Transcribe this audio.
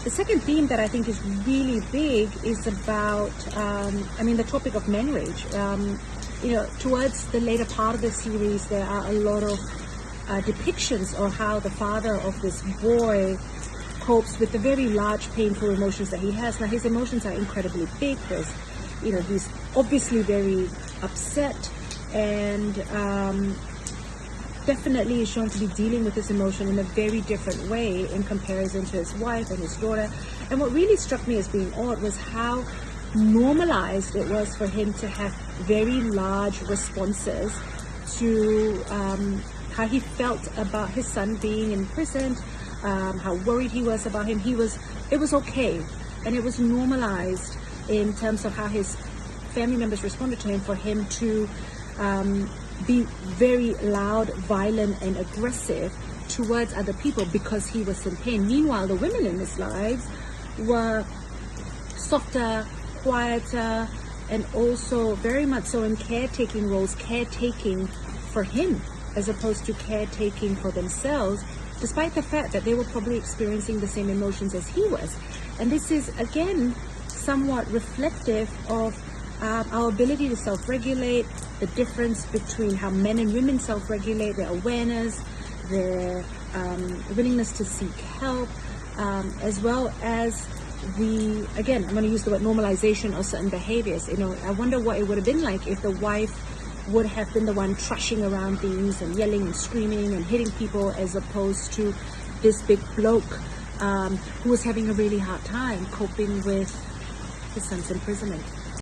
The second theme that I think is really big is about, the topic of men rage. Towards the later part of the series, there are a lot of depictions of how the father of this boy copes with the very large, painful emotions that he has. Now, his emotions are incredibly big. He's obviously very upset, and definitely is shown to be dealing with this emotion in a very different way in comparison to his wife and his daughter. And what really struck me as being odd was how normalized it was for him to have very large responses to how he felt about his son being imprisoned, how worried he was about him. It was okay, and it was normalized in terms of how his family members responded to him, for him to be very loud, violent, and aggressive towards other people because he was in pain. Meanwhile, the women in his lives were softer, quieter, and also very much so in caretaking roles, caretaking for him as opposed to caretaking for themselves, despite the fact that they were probably experiencing the same emotions as he was. And this is, again, somewhat reflective of our ability to self-regulate, the difference between how men and women self-regulate, their awareness, their willingness to seek help, as well as I'm going to use the word normalization of certain behaviors. I wonder what it would have been like if the wife would have been the one trashing around things and yelling and screaming and hitting people, as opposed to this big bloke who was having a really hard time coping with his son's imprisonment.